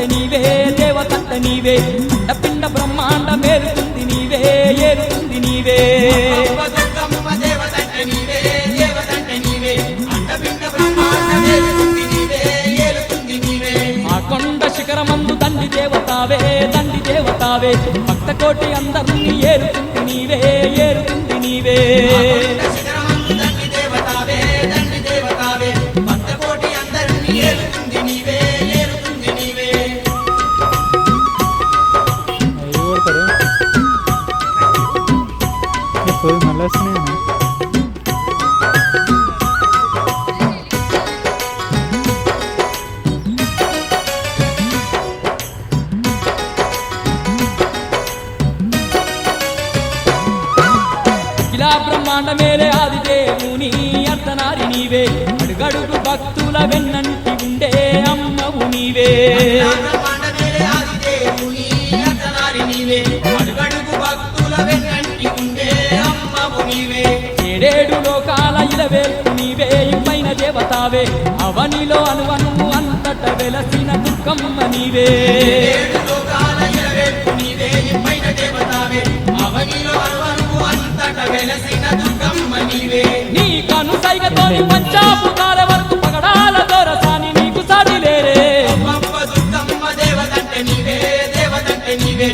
దేవతంటే నీవే దేవతంటే నీవే పిండ బ్రహ్మాండ మేలుతుంది నీవే ఏలుతుంది నీవే ఆ కొండ శిఖరమందు దండి దేవతావే భక్త కోటి అందరినీ ఏలుతుంది నీవే ఏలుతుంది నీవే మళ్ళీ వస్తున్నాయి ఇలా బ్రహ్మాండ మేలే ఆది దేవుని అర్ధనారి నీవే అడుగడుగు భక్తుల వెన్నంటి ఉండే అమ్మవు నీవే ఏడేడు లోకాల ఇలవేల్పు నీవే ఇంపైన దేవతావే అవనిలో అనువను అంతట వెలసిన దుర్గమ్మ నీవే నీ కను సైగతోని పంచాభూతాల వరకు పగడాల దొరసాని నీకు సాటి లేరే దేవతంటే నీవే